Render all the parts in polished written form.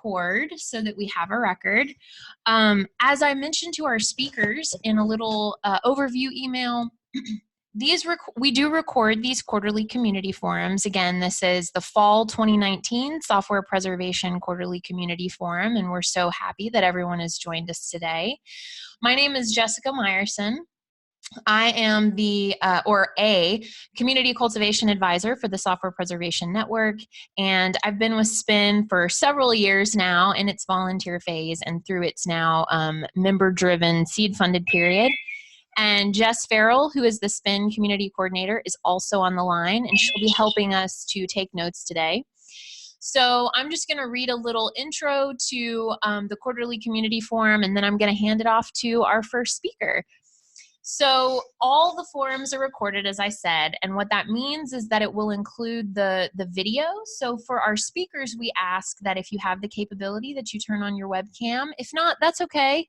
record so that we have a record. As I mentioned to our speakers in a little overview email, we do record these quarterly community forums. Again, this is the Fall 2019 Software Preservation Quarterly Community Forum, and we're so happy that everyone has joined us today. My name is Jessica Meyerson. I am a community cultivation advisor for the Software Preservation Network, and I've been with SPIN for several years now in its volunteer phase and through its now member-driven seed-funded period. And Jess Farrell, who is the SPIN community coordinator, is also on the line, and she'll be helping us to take notes today. So I'm just going to read a little intro to the quarterly community forum, and then I'm going to hand it off to our first speaker. So all the forums are recorded, as I said, and what that means is that it will include the video. So for our speakers, we ask that if you have the capability that you turn on your webcam. If not, that's okay.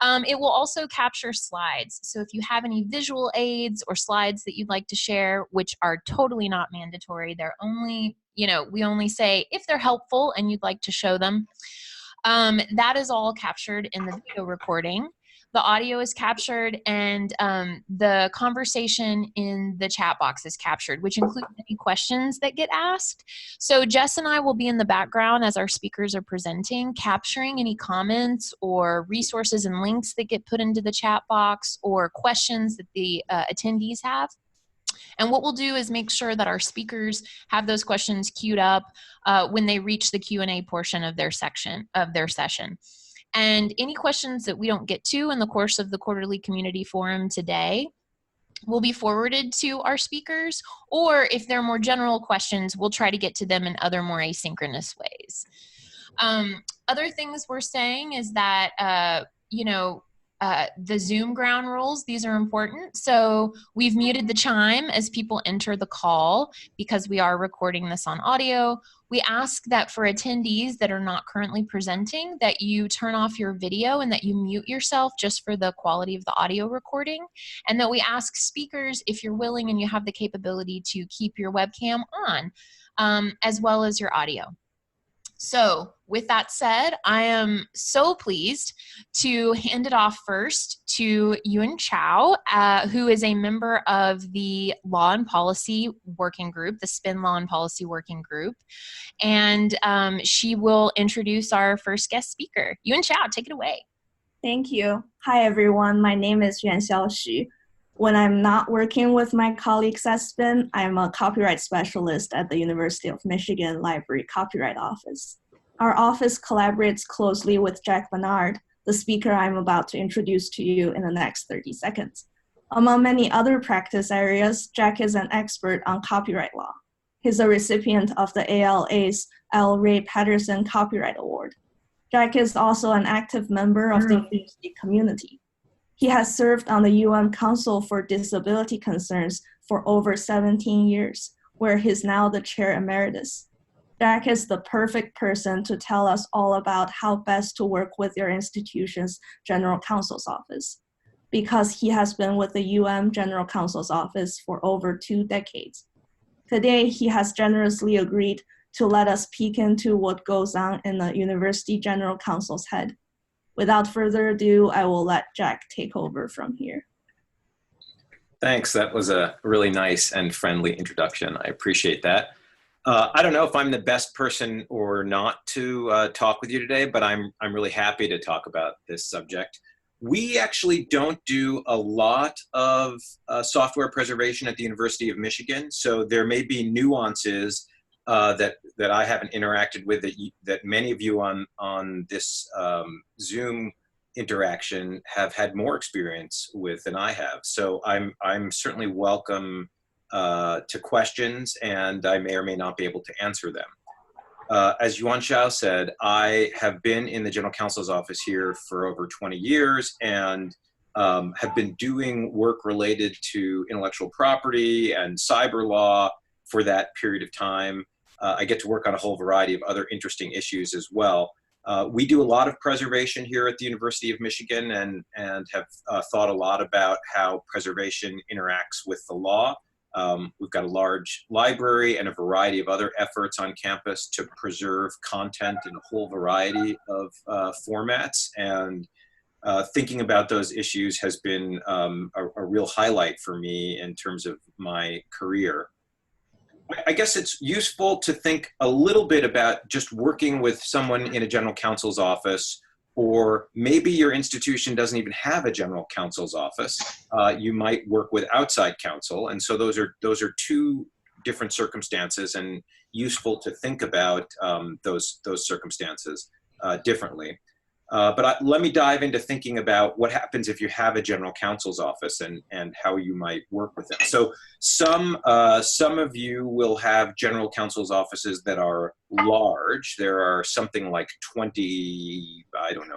It will also capture slides. So if you have any visual aids or slides that you'd like to share, which are totally not mandatory, they're only, we only say if they're helpful and you'd like to show them. That is all captured in the video recording. The audio is captured, and the conversation in the chat box is captured, which includes any questions that get asked. So Jess and I will be in the background as our speakers are presenting, capturing any comments or resources and links that get put into the chat box or questions that the attendees have. And what we'll do is make sure that our speakers have those questions queued up when they reach the Q&A portion of their session. And any questions that we don't get to in the course of the quarterly community forum today will be forwarded to our speakers, or if they're more general questions, we'll try to get to them in other more asynchronous ways. Other things we're saying is that, the Zoom ground rules, these are important. So we've muted the chime as people enter the call because we are recording this on audio. We ask that for attendees that are not currently presenting, that you turn off your video and that you mute yourself just for the quality of the audio recording. And that we ask speakers, if you're willing and you have the capability, to keep your webcam on, as well as your audio. So with that said, I am so pleased to hand it off first to Yuen Chow, who is a member of the Law and Policy Working Group, the SPIN Law and Policy Working Group. And she will introduce our first guest speaker. Yuen Chow, take it away. Thank you. Hi, everyone. My name is Yuanxiao Xu. When I'm not working with my colleagues at SPIN, I'm a copyright specialist at the University of Michigan Library Copyright Office. Our office collaborates closely with Jack Bernard, the speaker I'm about to introduce to you in the next 30 seconds. Among many other practice areas, Jack is an expert on copyright law. He's a recipient of the ALA's L. Ray Patterson Copyright Award. Jack is also an active member of the university community. He has served on the UN Council for Disability Concerns for over 17 years, where he's now the chair emeritus. Jack is the perfect person to tell us all about how best to work with your institution's General Counsel's office, because he has been with the UN General Counsel's office for over 2 decades. Today, he has generously agreed to let us peek into what goes on in the University General Counsel's head. Without further ado, I will let Jack take over from here. Thanks. That was a really nice and friendly introduction. I appreciate that. I don't know if I'm the best person or not to talk with you today, but I'm really happy to talk about this subject. We actually don't do a lot of software preservation at the University of Michigan, so there may be nuances that I haven't interacted with that many of you on this Zoom interaction have had more experience with than I have. So I'm certainly welcome to questions, and I may or may not be able to answer them. As Yuan Xiao said, I have been in the General Counsel's office here for over 20 years and have been doing work related to intellectual property and cyber law for that period of time. I get to work on a whole variety of other interesting issues as well. We do a lot of preservation here at the University of Michigan and have thought a lot about how preservation interacts with the law. We've got a large library and a variety of other efforts on campus to preserve content in a whole variety of formats. And thinking about those issues has been a real highlight for me in terms of my career. I guess it's useful to think a little bit about just working with someone in a general counsel's office, or maybe your institution doesn't even have a general counsel's office. You might work with outside counsel, and so those are two different circumstances, and useful to think about those circumstances differently. But let me dive into thinking about what happens if you have a general counsel's office and how you might work with them. So some of you will have general counsel's offices that are large. There are something like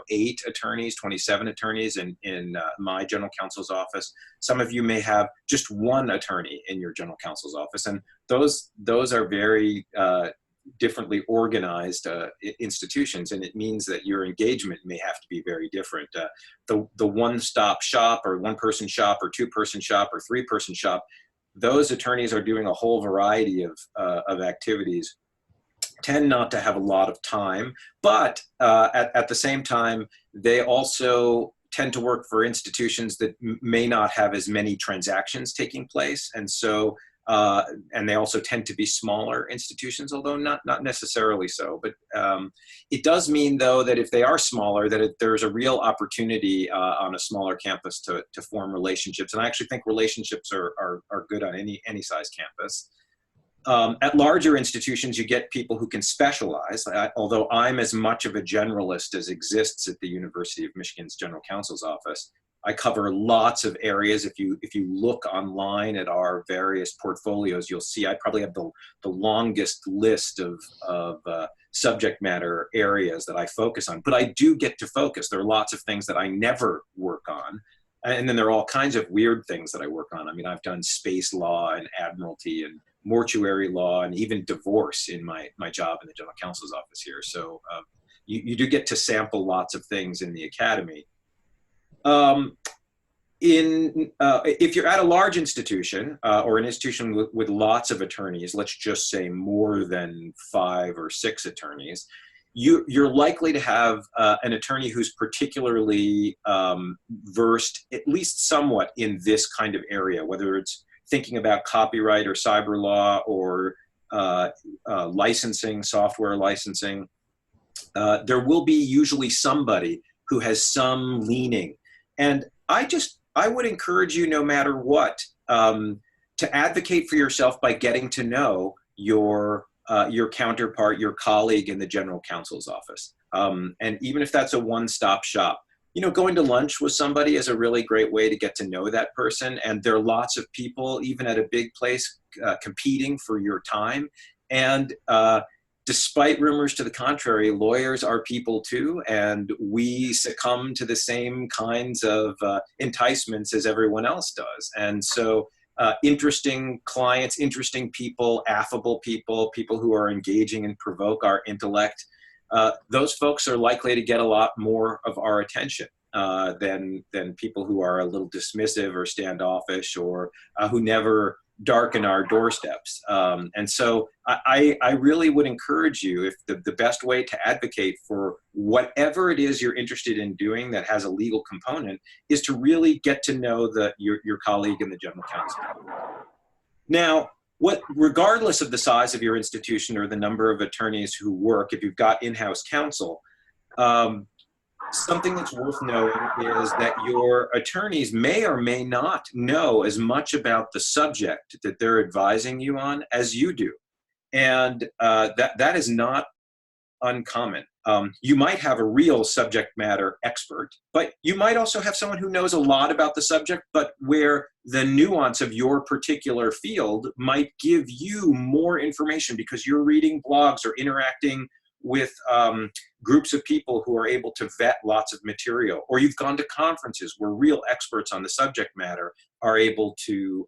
8 attorneys, 27 attorneys in my general counsel's office. Some of you may have just one attorney in your general counsel's office, and those are very differently organized institutions, and it means that your engagement may have to be very different. The one-stop shop, or one-person shop, or two-person shop, or three-person shop, those attorneys are doing a whole variety of activities, tend not to have a lot of time, but at the same time, they also tend to work for institutions that may not have as many transactions taking place, and so and they also tend to be smaller institutions, although not necessarily so. But it does mean, though, that if they are smaller, that there's a real opportunity on a smaller campus to form relationships. And I actually think relationships are good on any size campus. At larger institutions, you get people who can specialize. Although I'm as much of a generalist as exists at the University of Michigan's General Counsel's Office, I cover lots of areas. If you look online at our various portfolios, you'll see I probably have the longest list of subject matter areas that I focus on. But I do get to focus. There are lots of things that I never work on. And then there are all kinds of weird things that I work on. I mean, I've done space law and admiralty and mortuary law and even divorce in my job in the General Counsel's office here. So you do get to sample lots of things in the academy. If you're at a large institution or an institution with lots of attorneys, let's just say more than 5 or 6 attorneys, you're likely to have an attorney who's particularly versed, at least somewhat, in this kind of area, whether it's thinking about copyright or cyber law or licensing, software licensing. There will be usually somebody who has some leaning. And I would encourage you, no matter what, to advocate for yourself by getting to know your counterpart, your colleague in the general counsel's office. And even if that's a one-stop shop, going to lunch with somebody is a really great way to get to know that person. And there are lots of people, even at a big place, competing for your time. And despite rumors to the contrary, lawyers are people too, and we succumb to the same kinds of enticements as everyone else does. And so interesting clients, interesting people, affable people, people who are engaging and provoke our intellect, those folks are likely to get a lot more of our attention than people who are a little dismissive or standoffish or who never darken our doorsteps. And so I really would encourage you, if the best way to advocate for whatever it is you're interested in doing that has a legal component is to really get to know your colleague in the general counsel. Now, regardless of the size of your institution or the number of attorneys who work, if you've got in-house counsel, something that's worth knowing is that your attorneys may or may not know as much about the subject that they're advising you on as you do. And that is not uncommon. You might have a real subject matter expert, but you might also have someone who knows a lot about the subject, but where the nuance of your particular field might give you more information because you're reading blogs or interacting with groups of people who are able to vet lots of material, or you've gone to conferences where real experts on the subject matter are able to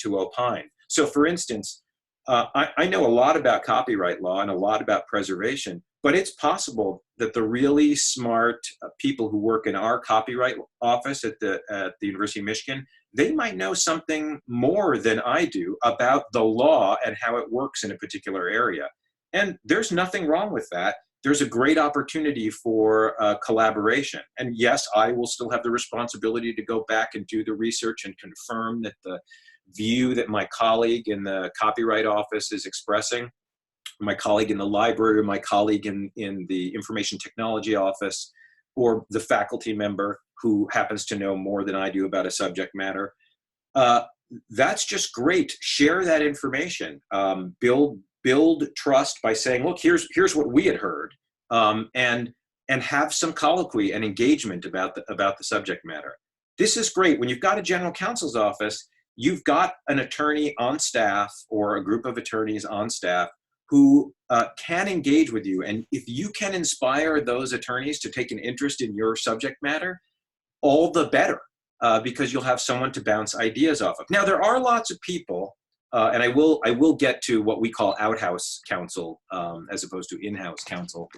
opine. So for instance, I know a lot about copyright law and a lot about preservation, But it's possible that the really smart people who work in our copyright office at the University of Michigan, they might know something more than I do about the law and how it works in a particular area. And there's nothing wrong with that. There's a great opportunity for collaboration. And yes, I will still have the responsibility to go back and do the research and confirm that the view that my colleague in the copyright office is expressing, my colleague in the library, my colleague in the information technology office, or the faculty member who happens to know more than I do about a subject matter. That's just great. Share that information. Build trust by saying, look, here's what we had heard, and have some colloquy and engagement about the subject matter. This is great. When you've got a general counsel's office, you've got an attorney on staff or a group of attorneys on staff who can engage with you. And if you can inspire those attorneys to take an interest in your subject matter, all the better, because you'll have someone to bounce ideas off of. Now, there are lots of people, and I will get to what we call outhouse counsel as opposed to in-house counsel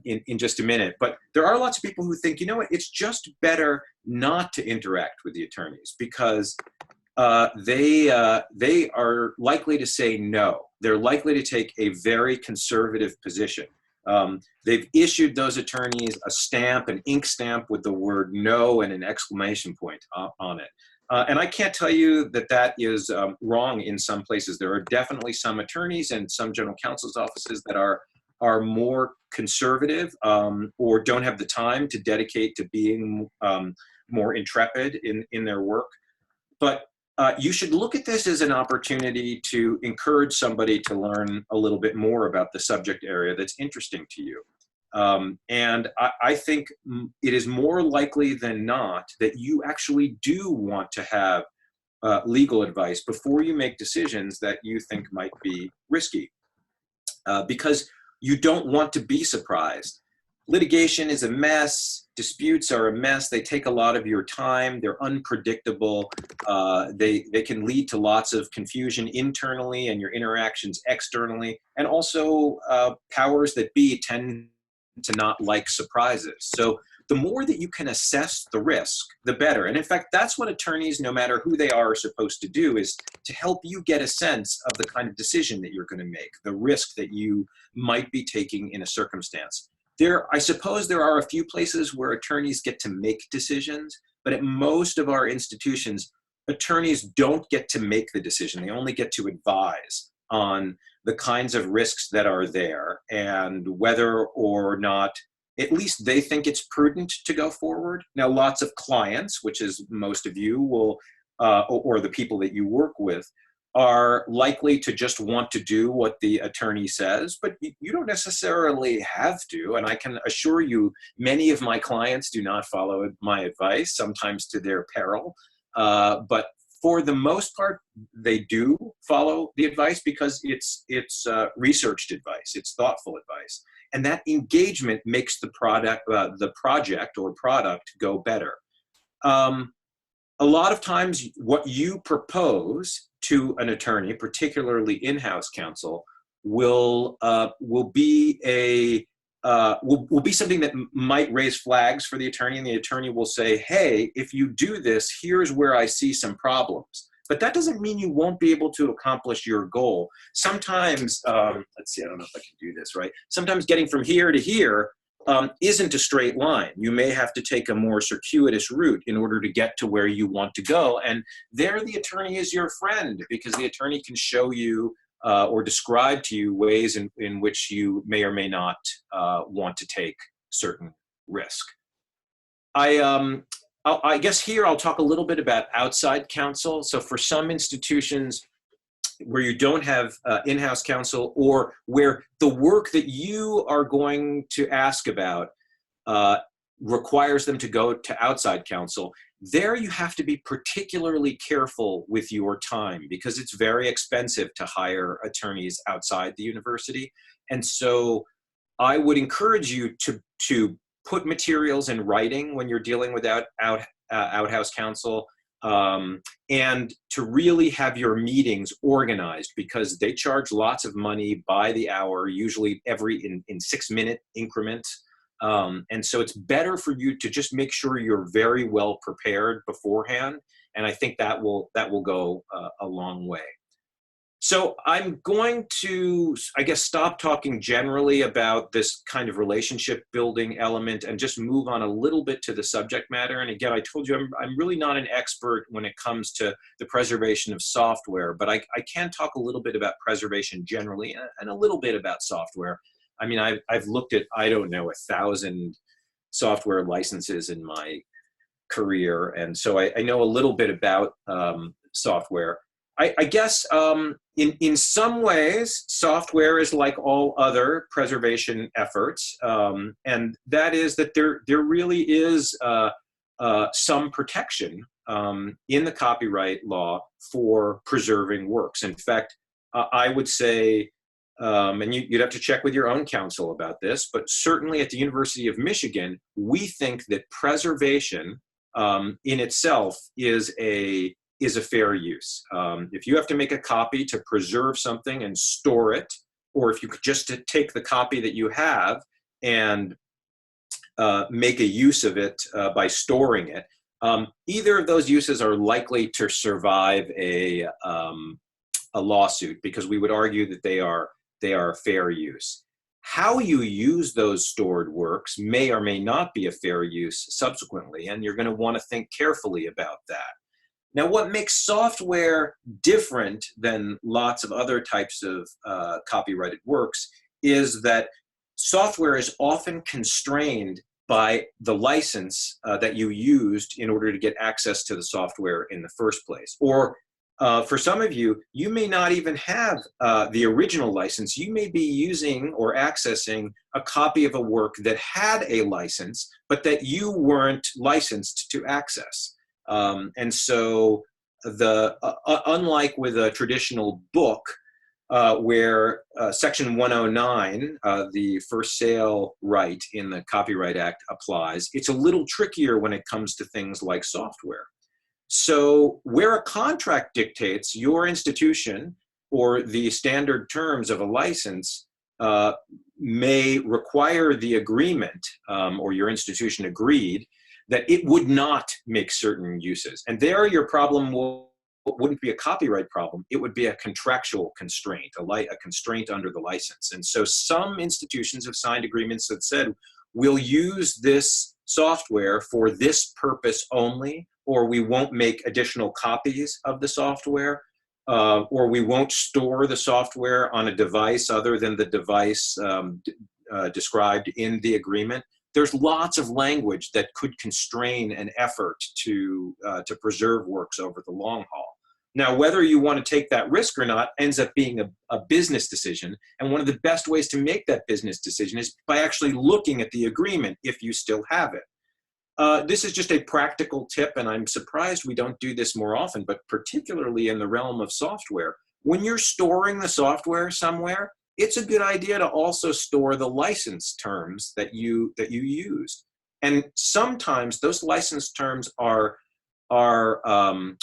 in just a minute. But there are lots of people who think, you know what, it's just better not to interact with the attorneys because they are likely to say no. They're likely to take a very conservative position. They've issued those attorneys a stamp, an ink stamp with the word no and an exclamation point on it. And I can't tell you that that is wrong in some places. There are definitely some attorneys and some general counsel's offices that are more conservative or don't have the time to dedicate to being more intrepid in their work. But you should look at this as an opportunity to encourage somebody to learn a little bit more about the subject area that's interesting to you. And I think it is more likely than not that you actually do want to have legal advice before you make decisions that you think might be risky, because you don't want to be surprised. Litigation is a mess. Disputes are a mess. They take a lot of your time. They're unpredictable. They can lead to lots of confusion internally and your interactions externally. And also powers that be tend to not like surprises. So the more that you can assess the risk, the better. And in fact, that's what attorneys, no matter who they are supposed to do, is to help you get a sense of the kind of decision that you're going to make, the risk that you might be taking in a circumstance. I suppose there are a few places where attorneys get to make decisions, but at most of our institutions, attorneys don't get to make the decision. They only get to advise on the kinds of risks that are there and whether or not at least they think it's prudent to go forward. Now, lots of clients, which is most of you, will, or the people that you work with, are likely to just want to do what the attorney says, but you don't necessarily have to. And I can assure you, many of my clients do not follow my advice, sometimes to their peril. But for the most part, they do follow the advice because it's researched advice, it's thoughtful advice. And that engagement makes the project or product go better. A lot of times what you propose to an attorney, particularly in-house counsel, will be something that might raise flags for the attorney, and the attorney will say, hey, if you do this, here's where I see some problems. But that doesn't mean you won't be able to accomplish your goal. Sometimes, let's see, I don't know if I can do this right. Sometimes getting from here to here isn't a straight line. You may have to take a more circuitous route in order to get to where you want to go. And there the attorney is your friend, because the attorney can show you or describe to you ways in which you may or may not want to take certain risk. I guess here I'll talk a little bit about outside counsel. So for some institutions where you don't have in-house counsel, or where the work that you are going to ask about requires them to go to outside counsel, there you have to be particularly careful with your time, because it's very expensive to hire attorneys outside the university. And so I would encourage you to put materials in writing when you're dealing with outhouse counsel. and to really have your meetings organized, because they charge lots of money by the hour, usually in 6-minute increments. And so it's better for you to just make sure you're very well prepared beforehand. And I think that will go a long way. So I'm going to, I guess, stop talking generally about this kind of relationship building element and just move on a little bit to the subject matter. And again, I told you I'm really not an expert when it comes to the preservation of software, but I can talk a little bit about preservation generally and a little bit about software. I mean, I've looked at, I don't know, 1,000 software licenses in my career. And so I know a little bit about software. I guess in some ways, software is like all other preservation efforts, and that is that there really is some protection in the copyright law for preserving works. In fact, I would say, and you'd have to check with your own counsel about this, but certainly at the University of Michigan, we think that preservation in itself is a fair use. If you have to make a copy to preserve something and store it, or if you could just take the copy that you have and make a use of it by storing it, either of those uses are likely to survive a lawsuit, because we would argue that they are fair use. How you use those stored works may or may not be a fair use subsequently, and you're going to want to think carefully about that. Now, what makes software different than lots of other types of copyrighted works is that software is often constrained by the license that you used in order to get access to the software in the first place. Or for some of you, you may not even have the original license. You may be using or accessing a copy of a work that had a license, but that you weren't licensed to access. And so unlike with a traditional book, where Section 109, the first sale right in the Copyright Act applies, it's a little trickier when it comes to things like software. So where a contract dictates your institution or the standard terms of a license may require the agreement, or your institution agreed, that it would not make certain uses. And there your problem wouldn't be a copyright problem, it would be a contractual constraint, a constraint under the license. And so some institutions have signed agreements that said, we'll use this software for this purpose only, or we won't make additional copies of the software, or we won't store the software on a device other than the device described in the agreement. There's lots of language that could constrain an effort to preserve works over the long haul. Now, whether you want to take that risk or not ends up being a business decision. And one of the best ways to make that business decision is by actually looking at the agreement if you still have it. This is just a practical tip, and I'm surprised we don't do this more often, but particularly in the realm of software. When you're storing the software somewhere, it's a good idea to also store the license terms that you used. And sometimes those license terms are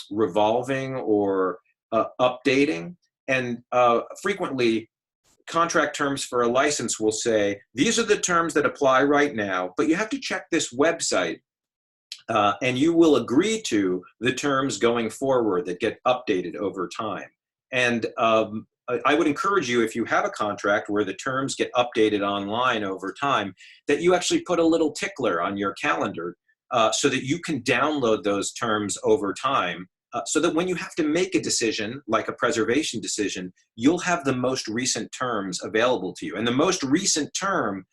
revolving or updating. And frequently, contract terms for a license will say, these are the terms that apply right now, but you have to check this website, and you will agree to the terms going forward that get updated over time. And I would encourage you, if you have a contract where the terms get updated online over time, that you actually put a little tickler on your calendar so that you can download those terms over time, so that when you have to make a decision, like a preservation decision, you'll have the most recent terms available to you. And the most recent term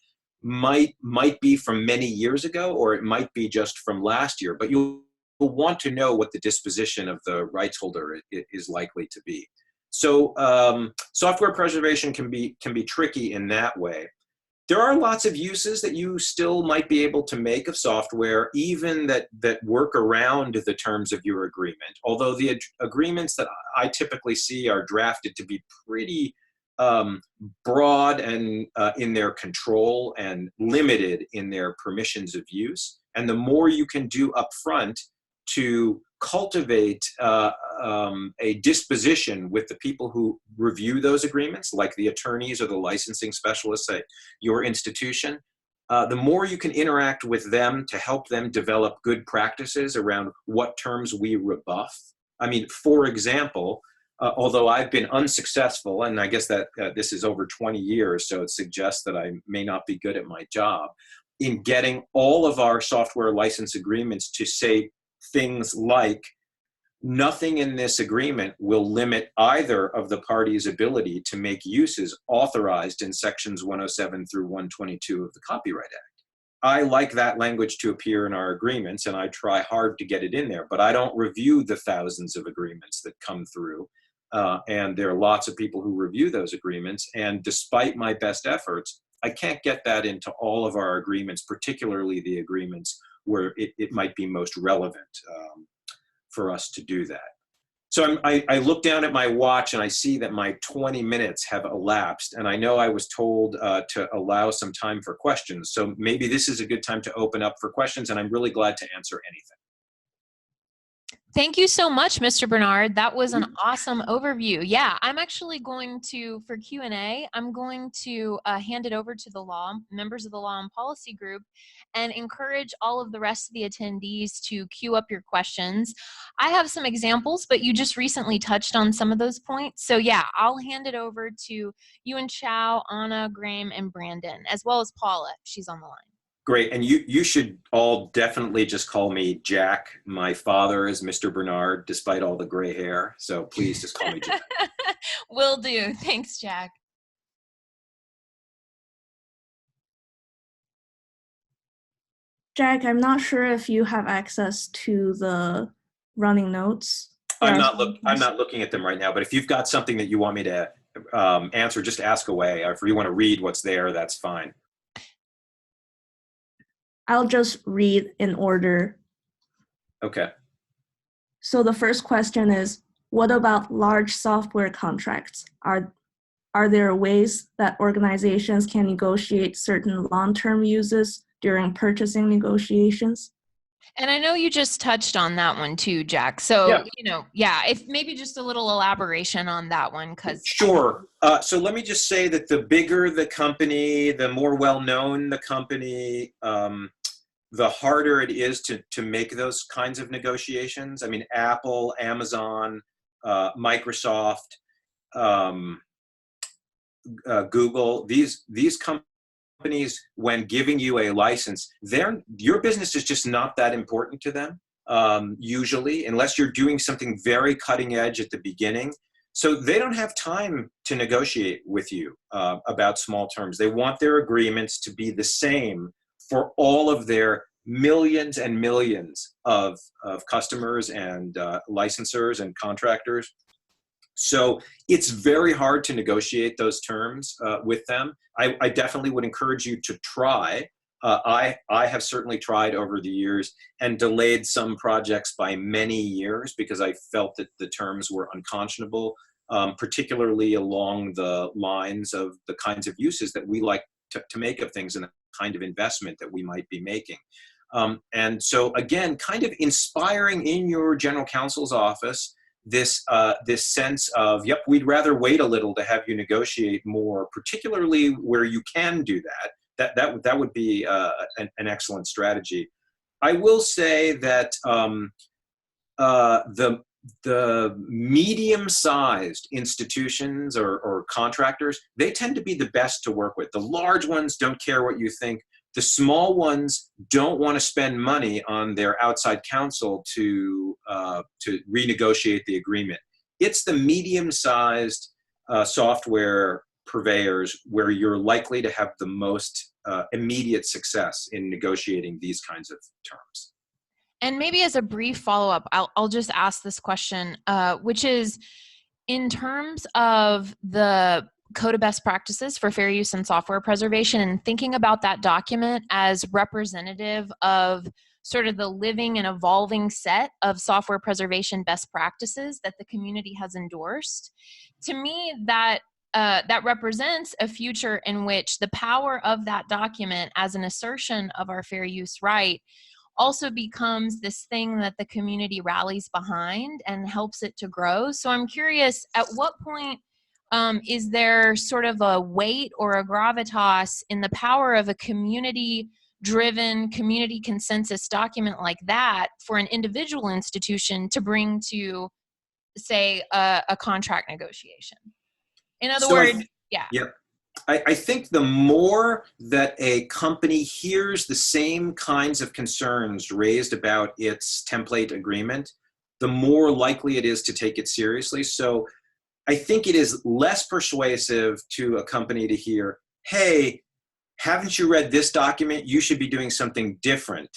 might be from many years ago, or it might be just from last year, but you'll want to know what the disposition of the rights holder is likely to be. So software preservation can be tricky in that way. There are lots of uses that you still might be able to make of software, even that work around the terms of your agreement. Although the agreements that I typically see are drafted to be pretty broad and in their control and limited in their permissions of use. And the more you can do upfront to cultivate a disposition with the people who review those agreements, like the attorneys or the licensing specialists at your institution, the more you can interact with them to help them develop good practices around what terms we rebuff. I mean, for example, although I've been unsuccessful, and I guess that this is over 20 years, so it suggests that I may not be good at my job, in getting all of our software license agreements to say things like, nothing in this agreement will limit either of the parties' ability to make uses authorized in sections 107 through 122 of the Copyright Act. I like that language to appear in our agreements, and I try hard to get it in there, but I don't review the thousands of agreements that come through. And there are lots of people who review those agreements, and despite my best efforts, I can't get that into all of our agreements, particularly the agreements where it might be most relevant for us to do that. So I look down at my watch and I see that my 20 minutes have elapsed, and I know I was told to allow some time for questions. So maybe this is a good time to open up for questions, and I'm really glad to answer anything. Thank you so much, Mr. Bernard. That was an awesome overview. Yeah, I'm actually going to, for Q&A, I'm going to hand it over to the members of the Law and Policy Group, and encourage all of the rest of the attendees to queue up your questions. I have some examples, but you just recently touched on some of those points. So yeah, I'll hand it over to Yuan Chao, Anna, Graham, and Brandon, as well as Paula, if she's on the line. Great, and you should all definitely just call me Jack. My father is Mr. Bernard, despite all the gray hair, so please just call me Jack. Will do. Thanks, Jack. Jack, I'm not sure if you have access to the running notes. I'm not looking at them right now, but if you've got something that you want me to answer, just ask away. Or if you want to read what's there, that's fine. I'll just read in order. Okay. So the first question is, what about large software contracts? Are there ways that organizations can negotiate certain long-term uses during purchasing negotiations? And I know you just touched on that one too, Jack. So, yeah. If maybe just a little elaboration on that one, because Sure. So let me just say that the bigger the company, the more well-known the company, the harder it is to make those kinds of negotiations. I mean, Apple, Amazon, Microsoft, Google, these companies, when giving you a license, your business is just not that important to them, usually, unless you're doing something very cutting edge at the beginning. So they don't have time to negotiate with you about small terms. They want their agreements to be the same for all of their millions and millions of customers and licensors and contractors. So it's very hard to negotiate those terms with them. I definitely would encourage you to try. I have certainly tried over the years and delayed some projects by many years because I felt that the terms were unconscionable, particularly along the lines of the kinds of uses that we like to make of things and the kind of investment that we might be making. And so again, kind of inspiring in your general counsel's office this sense of, yep, we'd rather wait a little to have you negotiate more, particularly where you can do that. That would be an excellent strategy. I will say that the medium-sized institutions or contractors, they tend to be the best to work with. The large ones don't care what you think. The small ones don't want to spend money on their outside counsel to renegotiate the agreement. It's the medium-sized software purveyors where you're likely to have the most immediate success in negotiating these kinds of terms. And maybe as a brief follow-up, I'll just ask this question, which is, in terms of the Code of Best Practices for Fair Use and Software Preservation, and thinking about that document as representative of sort of the living and evolving set of software preservation best practices that the community has endorsed, to me, that represents a future in which the power of that document as an assertion of our fair use right also becomes this thing that the community rallies behind and helps it to grow. So I'm curious, at what point is there sort of a weight or a gravitas in the power of a community-driven, community consensus document like that for an individual institution to bring to, say, a contract negotiation? In other words, yeah. Yep. I think the more that a company hears the same kinds of concerns raised about its template agreement, the more likely it is to take it seriously. So I think it is less persuasive to a company to hear, hey, haven't you read this document? You should be doing something different.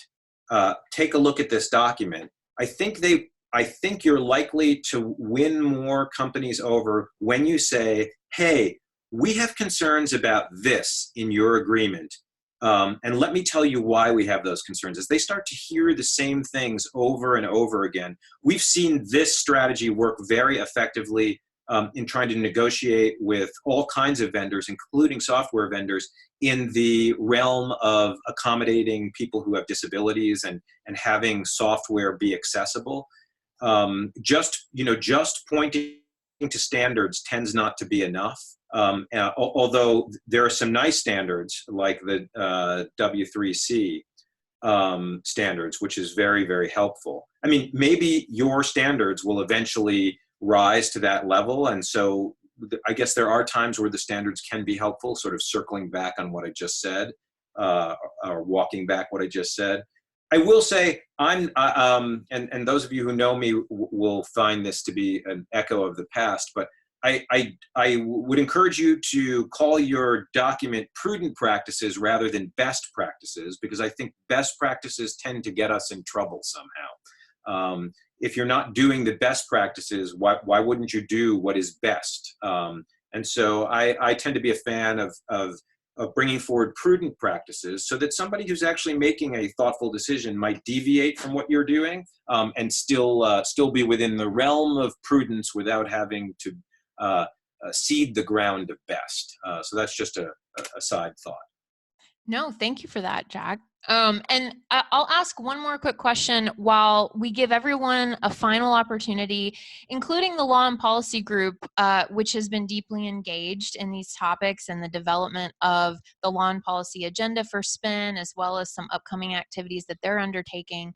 Take a look at this document. I think you're likely to win more companies over when you say, hey, we have concerns about this in your agreement. And let me tell you why we have those concerns. As they start to hear the same things over and over again, we've seen this strategy work very effectively in trying to negotiate with all kinds of vendors, including software vendors, in the realm of accommodating people who have disabilities and having software be accessible. Just pointing to standards tends not to be enough. Although there are some nice standards like the W3C standards, which is very, very helpful. I mean, maybe your standards will eventually rise to that level. And so I guess there are times where the standards can be helpful, sort of circling back on what I just said, or walking back what I just said. I will say, and those of you who know me will find this to be an echo of the past, but I would encourage you to call your document prudent practices rather than best practices, because I think best practices tend to get us in trouble somehow. If you're not doing the best practices, why wouldn't you do what is best? And so I tend to be a fan of bringing forward prudent practices so that somebody who's actually making a thoughtful decision might deviate from what you're doing and still be within the realm of prudence without having to seed the ground of best. So that's just a side thought. No, thank you for that, Jack. And I'll ask one more quick question while we give everyone a final opportunity, including the Law and Policy Group, which has been deeply engaged in these topics and the development of the Law and Policy Agenda for SPIN, as well as some upcoming activities that they're undertaking.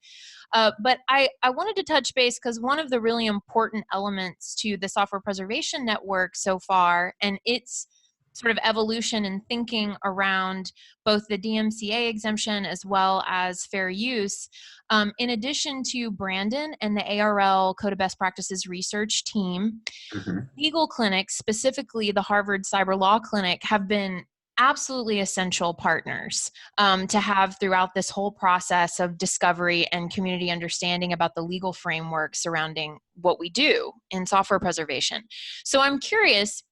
But I wanted to touch base because one of the really important elements to the Software Preservation Network so far, and its sort of evolution and thinking around both the DMCA exemption as well as fair use, in addition to Brandon and the ARL Code of Best Practices research team, legal clinics, specifically the Harvard Cyber Law Clinic, have been absolutely essential partners to have throughout this whole process of discovery and community understanding about the legal framework surrounding what we do in software preservation. So I'm curious,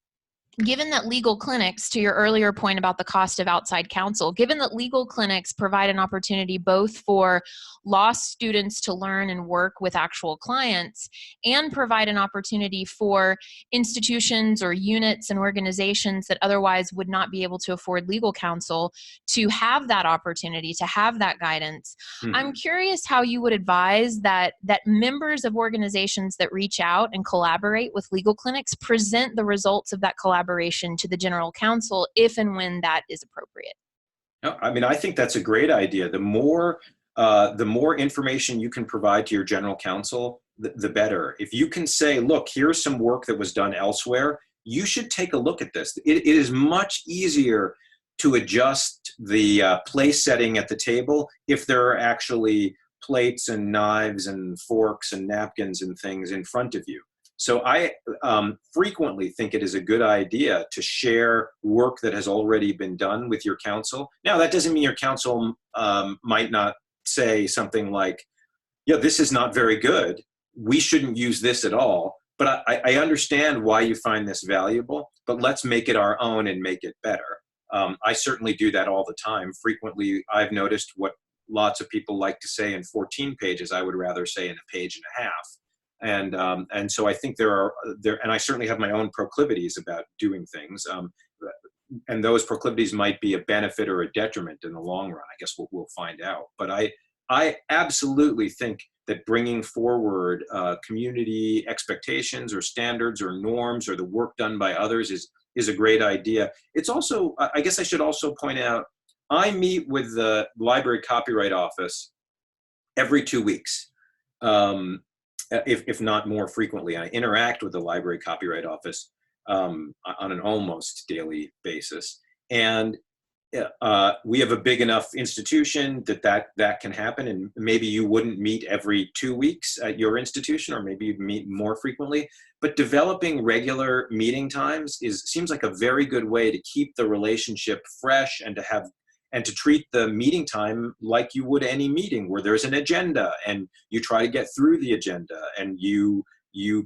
given that legal clinics, to your earlier point about the cost of outside counsel, given that legal clinics provide an opportunity both for law students to learn and work with actual clients and provide an opportunity for institutions or units and organizations that otherwise would not be able to afford legal counsel to have that opportunity, to have that guidance. I'm curious how you would advise that members of organizations that reach out and collaborate with legal clinics present the results of that collaboration to the general counsel if and when that is appropriate. No, I mean, I think that's a great idea. The more information you can provide to your general counsel, the better. If you can say, look, here's some work that was done elsewhere, you should take a look at this. It is much easier to adjust the place setting at the table if there are actually plates and knives and forks and napkins and things in front of you. So I frequently think it is a good idea to share work that has already been done with your counsel. Now, that doesn't mean your counsel might not say something like, yeah, this is not very good. We shouldn't use this at all. But I understand why you find this valuable, but let's make it our own and make it better. I certainly do that all the time. Frequently, I've noticed what lots of people like to say in 14 pages, I would rather say in a page and a half. And so I think and I certainly have my own proclivities about doing things, and those proclivities might be a benefit or a detriment in the long run. I guess we'll find out. But I absolutely think that bringing forward community expectations or standards or norms or the work done by others is a great idea. It's also, I guess I should also point out, I meet with the Library Copyright Office every 2 weeks, if not more frequently. I interact with the Library Copyright Office on an almost daily basis. And we have a big enough institution that can happen, and maybe you wouldn't meet every 2 weeks at your institution, or maybe you'd meet more frequently, but developing regular meeting times seems like a very good way to keep the relationship fresh and to treat the meeting time like you would any meeting, where there's an agenda and you try to get through the agenda, and you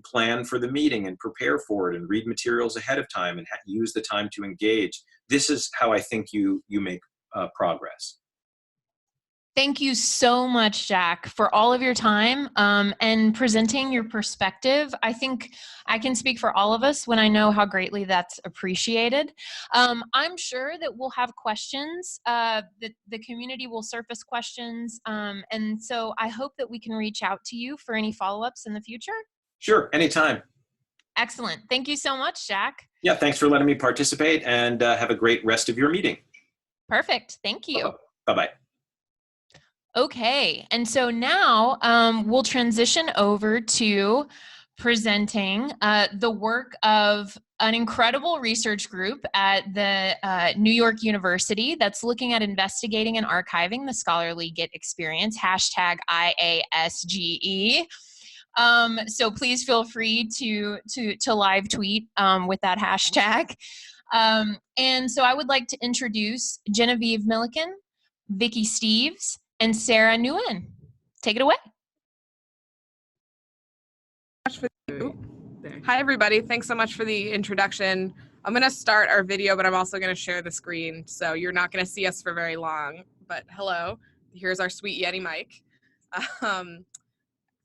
plan for the meeting and prepare for it and read materials ahead of time and use the time to engage. This is how I think you make progress. Thank you so much, Jack, for all of your time and presenting your perspective. I think I can speak for all of us when I know how greatly that's appreciated. I'm sure that we'll have questions, that the community will surface questions. And so I hope that we can reach out to you for any follow-ups in the future. Sure, anytime. Excellent. Thank you so much, Jack. Yeah, thanks for letting me participate, and have a great rest of your meeting. Perfect. Thank you. Bye-bye. Okay, and so now we'll transition over to presenting the work of an incredible research group at the New York University that's looking at investigating and archiving the scholarly Git experience, hashtag IASGE. So please feel free to live tweet with that hashtag. And so I would like to introduce Genevieve Milliken, Vicky Steeves, and Sarah Nguyen. Take it away. Hi, everybody. Thanks so much for the introduction. I'm going to start our video, but I'm also going to share the screen, so you're not going to see us for very long. But hello, here's our sweet Yeti mic.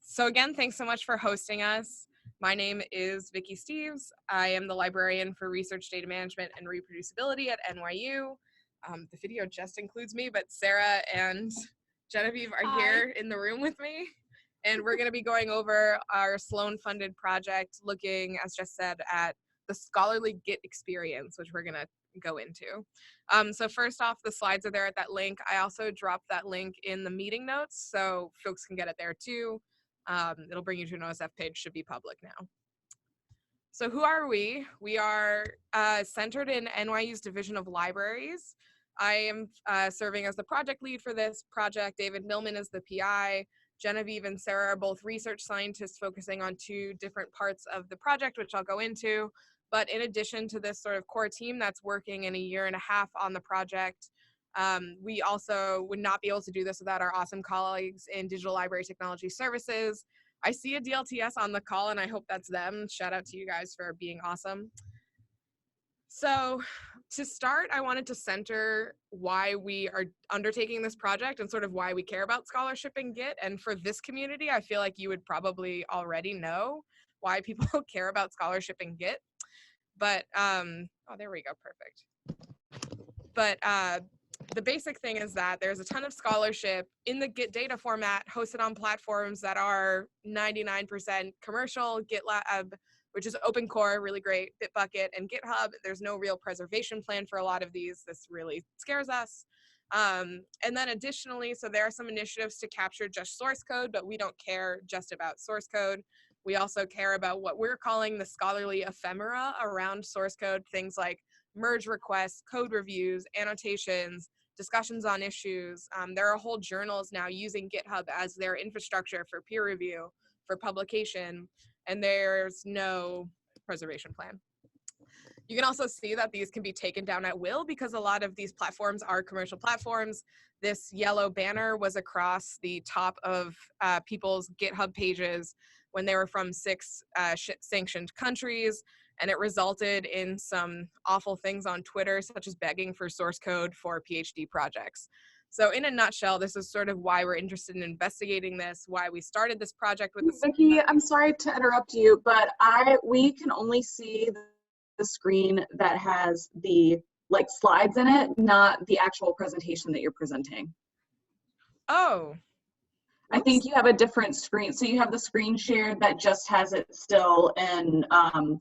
So again, thanks so much for hosting us. My name is Vicky Steeves. I am the librarian for Research Data Management and Reproducibility at NYU. The video just includes me, but Sarah and Genevieve are here in the room with me. And we're going to be going over our Sloan-funded project, looking, as just said, at the scholarly Git experience, which we're going to go into. So first off, the slides are there at that link. I also dropped that link in the meeting notes, so folks can get it there too. It'll bring you to an OSF page, should be public now. So who are we? We are centered in NYU's Division of Libraries. I am serving as the project lead for this project. David Millman is the PI. Genevieve and Sarah are both research scientists focusing on two different parts of the project, which I'll go into. But in addition to this sort of core team that's working in a year and a half on the project, we also would not be able to do this without our awesome colleagues in Digital Library Technology Services. I see a DLTS on the call, and I hope that's them. Shout out to you guys for being awesome. So to start, I wanted to center why we are undertaking this project and sort of why we care about scholarship in Git. And for this community, I feel like you would probably already know why people care about scholarship in Git. But, oh, there we go, perfect. But the basic thing is that there's a ton of scholarship in the Git data format hosted on platforms that are 99% commercial. GitLab, which is open core, really great, Bitbucket, and GitHub. There's no real preservation plan for a lot of these. This really scares us. And then additionally, so there are some initiatives to capture just source code, but we don't care just about source code. We also care about what we're calling the scholarly ephemera around source code, things like merge requests, code reviews, annotations, discussions on issues. There are whole journals now using GitHub as their infrastructure for peer review, for publication, and there's no preservation plan. You can also see that these can be taken down at will because a lot of these platforms are commercial platforms. This yellow banner was across the top of people's GitHub pages when they were from 6 sanctioned countries, and it resulted in some awful things on Twitter, such as begging for source code for PhD projects. So in a nutshell, this is sort of why we're interested in investigating this, why we started this project with the— Vicky, I'm sorry to interrupt you, but we can only see the screen that has the slides in it, not the actual presentation that you're presenting. Oh, I think you have a different screen. So you have the screen shared that just has it still in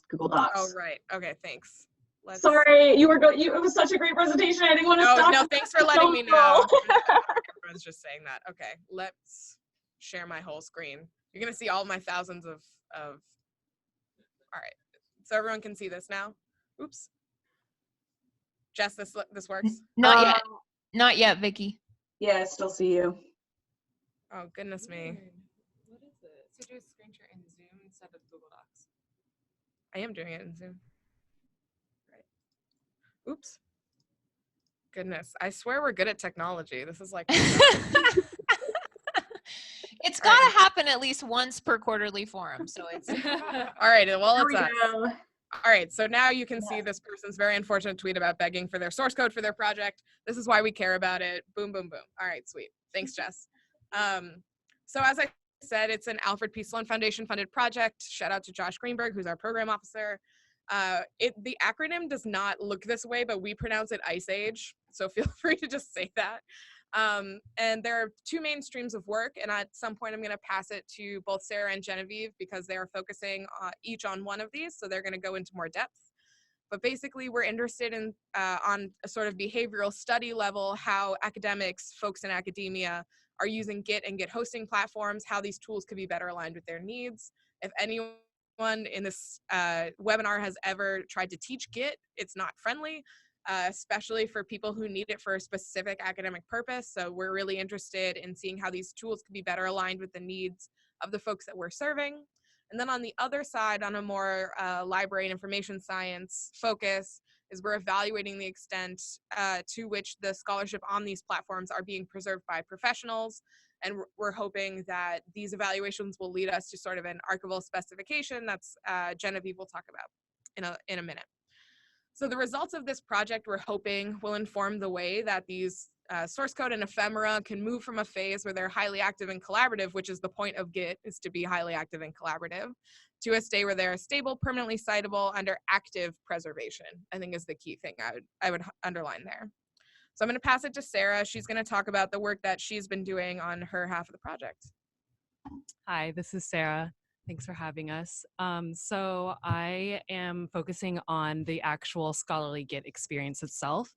Google Docs. Oh, right. Okay, thanks. Sorry, it was such a great presentation. I didn't want to stop. No, thanks for letting me know. Everyone's just saying that. Okay, let's share my whole screen. You're gonna see all my thousands of. All right, so everyone can see this now. Oops. Jess, this works? Not yet. Not yet, Vicky. Yeah, I still see you. Oh, goodness me. What is it? So do a screen share in Zoom instead of Google Docs. I am doing it in Zoom. Right. Oops. Goodness. I swear we're good at technology. This is like. It's got to happen at least once per quarterly forum. So it's. All right. Well, it's us. All right. So now you can see this person's very unfortunate tweet about begging for their source code for their project. This is why we care about it. Boom, boom, boom. All right. Sweet. Thanks, Jess. So as I said, it's an Alfred P. Sloan Foundation funded project. Shout out to Josh Greenberg, who's our program officer. The acronym does not look this way, but we pronounce it Ice Age. So feel free to just say that. And there are two main streams of work. And at some point, I'm going to pass it to both Sarah and Genevieve because they are focusing each on one of these. So they're going to go into more depth. But basically, we're interested in, on a sort of behavioral study level, how academics, folks in academia, are using Git and Git hosting platforms, how these tools could be better aligned with their needs. If anyone in this webinar has ever tried to teach Git, it's not friendly, especially for people who need it for a specific academic purpose. So we're really interested in seeing how these tools could be better aligned with the needs of the folks that we're serving. And then on the other side, on a more library and information science focus, is we're evaluating the extent to which the scholarship on these platforms are being preserved by professionals. And we're hoping that these evaluations will lead us to sort of an archival specification that's Genevieve will talk about in a minute. So the results of this project, we're hoping, will inform the way that these source code and ephemera can move from a phase where they're highly active and collaborative, which is the point of Git, is to be highly active and collaborative, to a state where they're stable, permanently citable under active preservation, I think is the key thing I would underline there. So I'm going to pass it to Sarah. She's going to talk about the work that she's been doing on her half of the project. Hi, this is Sarah. Thanks for having us. So I am focusing on the actual scholarly Git experience itself.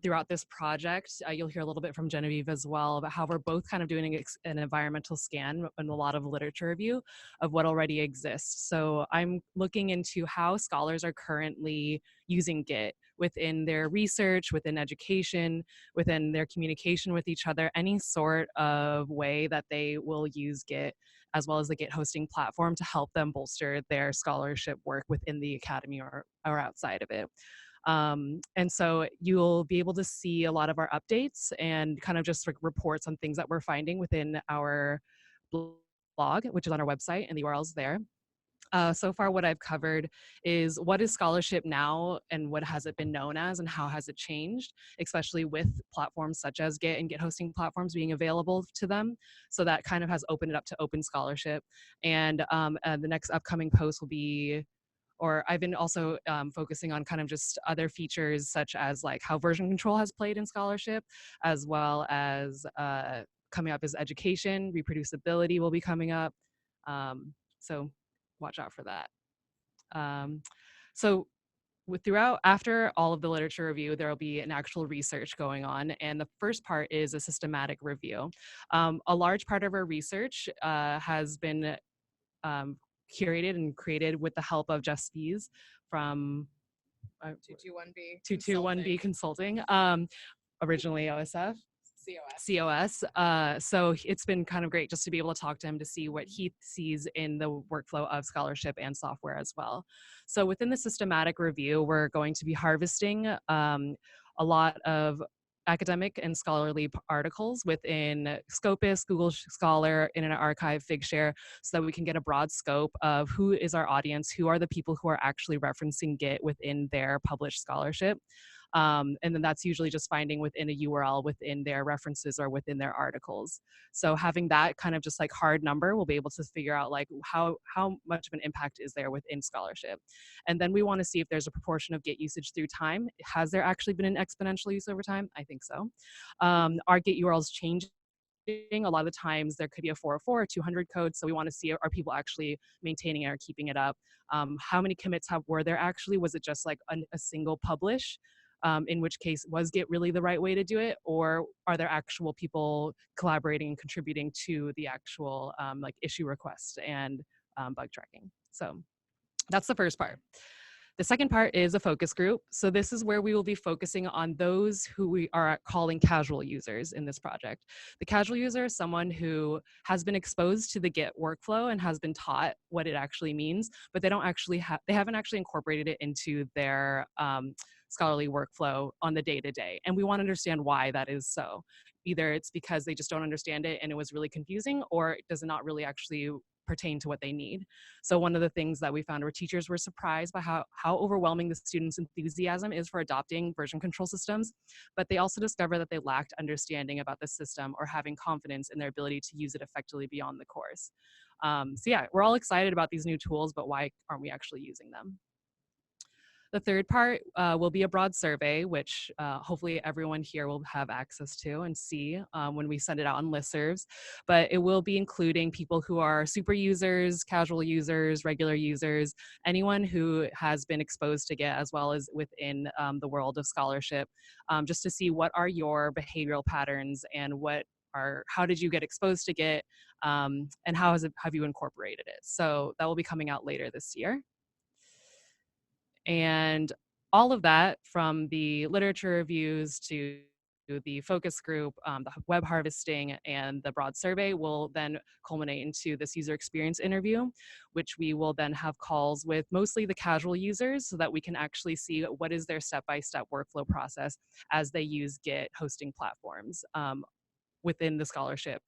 Throughout this project, you'll hear a little bit from Genevieve as well about how we're both kind of doing an environmental scan and a lot of literature review of what already exists. So I'm looking into how scholars are currently using Git within their research, within education, within their communication with each other, any sort of way that they will use Git, as well as the Git hosting platform, to help them bolster their scholarship work within the academy or outside of it. And so you'll be able to see a lot of our updates and kind of just like reports on things that we're finding within our blog, which is on our website, and the URL's there. So far, what I've covered is what is scholarship now and what has it been known as and how has it changed, especially with platforms such as Git and Git hosting platforms being available to them. So that kind of has opened it up to open scholarship. And the next upcoming post will be, or I've been also focusing on kind of just other features such as like how version control has played in scholarship, as well as coming up as education, reproducibility will be coming up. So watch out for that. So after all of the literature review, there will be an actual research going on. And the first part is a systematic review. A large part of our research has been curated and created with the help of Jeff Spies from 221B Consulting, originally OSF. COS. So it's been kind of great just to be able to talk to him to see what he sees in the workflow of scholarship and software as well. So within the systematic review, we're going to be harvesting a lot of academic and scholarly articles within Scopus, Google Scholar, Internet Archive, Figshare, so that we can get a broad scope of who is our audience, who are the people who are actually referencing Git within their published scholarship. And then that's usually just finding within a URL within their references or within their articles. So having that kind of just like hard number, we'll be able to figure out like how much of an impact is there within scholarship. And then we want to see if there's a proportion of Git usage through time. Has there actually been an exponential use over time? I think so. Are Git URLs changing A lot of the times there could be a 404 or 200 code. So we want to see, are people actually maintaining it or keeping it up? How many commits were there actually? Was it just like a single publish? In which case, was Git really the right way to do it? Or are there actual people collaborating and contributing to the actual like issue requests and bug tracking? So that's the first part. The second part is a focus group. So this is where we will be focusing on those who we are calling casual users in this project. The casual user is someone who has been exposed to the Git workflow and has been taught what it actually means, but they haven't actually incorporated it into their scholarly workflow on the day-to-day. And we want to understand why that is so. Either it's because they just don't understand it and it was really confusing, or it does not really actually pertain to what they need. So one of the things that we found were teachers were surprised by how overwhelming the students' enthusiasm is for adopting version control systems, but they also discovered that they lacked understanding about the system or having confidence in their ability to use it effectively beyond the course. So yeah, we're all excited about these new tools, but why aren't we actually using them? The third part will be a broad survey, which hopefully everyone here will have access to and see when we send it out on listservs. But it will be including people who are super users, casual users, regular users, anyone who has been exposed to Git, as well as within the world of scholarship, just to see what are your behavioral patterns and how did you get exposed to Git, and have you incorporated it? So that will be coming out later this year. And all of that, from the literature reviews to the focus group, the web harvesting, and the broad survey, will then culminate into this user experience interview, which we will then have calls with mostly the casual users so that we can actually see what is their step-by-step workflow process as they use Git hosting platforms within the scholarship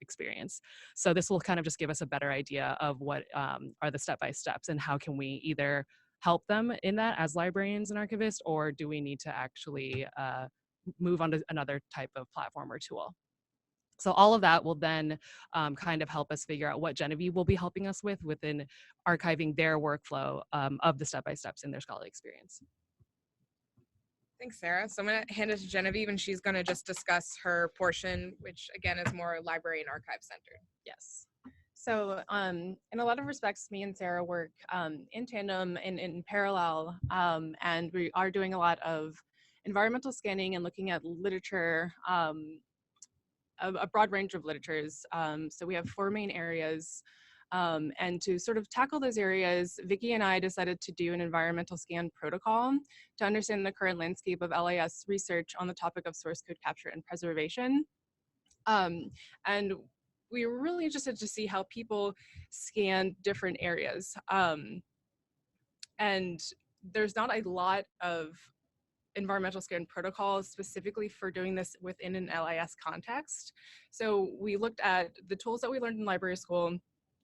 experience. So this will kind of just give us a better idea of what are the step-by-steps and how can we either help them in that as librarians and archivists, or do we need to actually move on to another type of platform or tool? So all of that will then kind of help us figure out what Genevieve will be helping us with within archiving their workflow of the step-by-steps in their scholarly experience. Thanks, Sarah. So I'm going to hand it to Genevieve, and she's going to just discuss her portion, which again is more library and archive centered. Yes. So in a lot of respects, me and Sarah work in tandem and in parallel, and we are doing a lot of environmental scanning and looking at literature, a broad range of literatures. So we have 4 main areas, and to sort of tackle those areas, Vicky and I decided to do an environmental scan protocol to understand the current landscape of LIS research on the topic of source code capture and preservation. And we were really interested to see how people scan different areas. And there's not a lot of environmental scan protocols specifically for doing this within an LIS context. So we looked at the tools that we learned in library school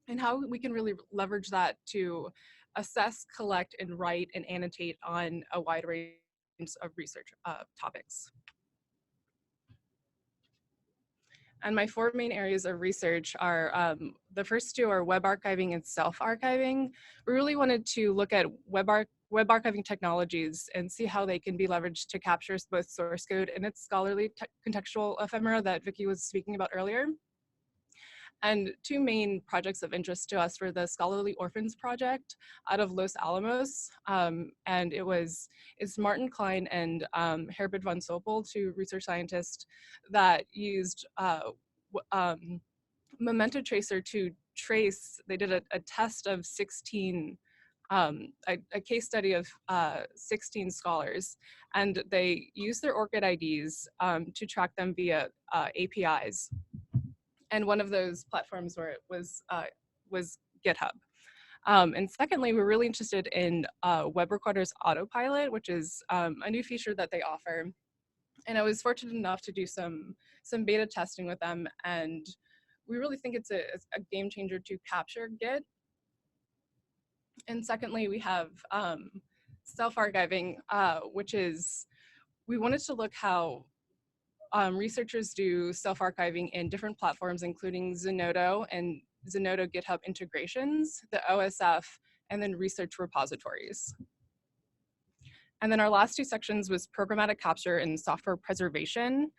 and how we can really leverage that to assess, collect, and write and annotate on a wide range of research topics. And my 4 main areas of research are, the first 2 are web archiving and self-archiving. We really wanted to look at web archiving technologies and see how they can be leveraged to capture both source code and its scholarly contextual ephemera that Vicky was speaking about earlier. And 2 main projects of interest to us were the Scholarly Orphans Project out of Los Alamos, and it's Martin Klein and Herbert von Soppel, 2 research scientists that used Memento Tracer to trace. They did a test of 16, a case study of 16 scholars, and they used their ORCID IDs to track them via APIs. And one of those platforms was GitHub. And secondly, we're really interested in Web Recorder's Autopilot, which is a new feature that they offer. And I was fortunate enough to do some beta testing with them, and we really think it's a game changer to capture Git. And secondly, we have self-archiving, which is, we wanted to look how researchers do self-archiving in different platforms, including Zenodo and Zenodo GitHub integrations, the OSF, and then research repositories. And then our last two sections was programmatic capture and software preservation.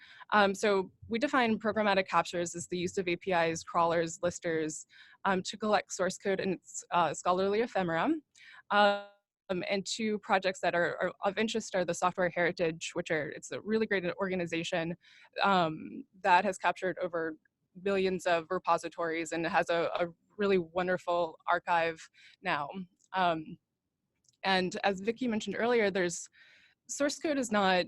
So we define programmatic captures as the use of APIs, crawlers, listers to collect source code and its scholarly ephemera. And two projects that are of interest are the Software Heritage, it's a really great organization that has captured over billions of repositories and has a really wonderful archive now. And as Vicky mentioned earlier, source code is not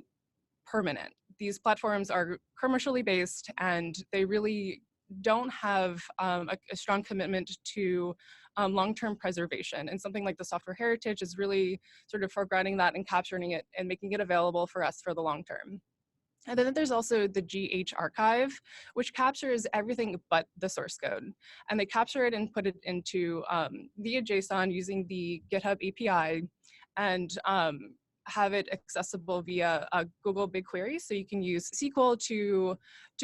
permanent. These platforms are commercially based and they really don't have a strong commitment to long-term preservation. And something like the Software Heritage is really sort of foregrounding that and capturing it and making it available for us for the long term. And then there's also the GH archive, which captures everything but the source code. And they capture it and put it into via JSON using the GitHub API and have it accessible via Google BigQuery. So you can use SQL to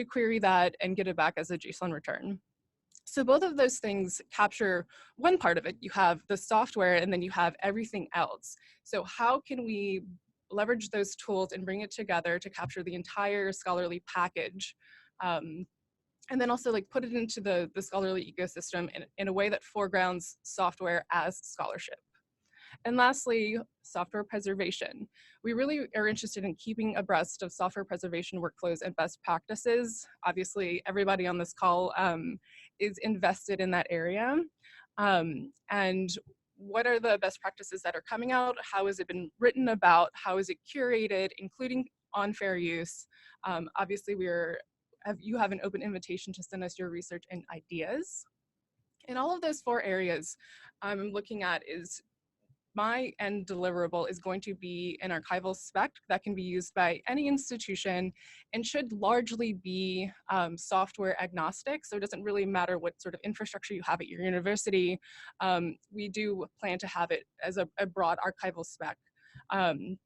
query that and get it back as a JSON return. So both of those things capture one part of it. You have the software and then you have everything else. So how can we leverage those tools and bring it together to capture the entire scholarly package? And then also like put it into the scholarly ecosystem in a way that foregrounds software as scholarship. And lastly, software preservation. We really are interested in keeping abreast of software preservation workflows and best practices. Obviously, everybody on this call is invested in that area. And what are the best practices that are coming out? How has it been written about? How is it curated, including on fair use? Obviously, you have an open invitation to send us your research and ideas. And all of those 4 areas I'm looking at is my end deliverable is going to be an archival spec that can be used by any institution and should largely be software agnostic. So it doesn't really matter what sort of infrastructure you have at your university. We do plan to have it as a broad archival spec. And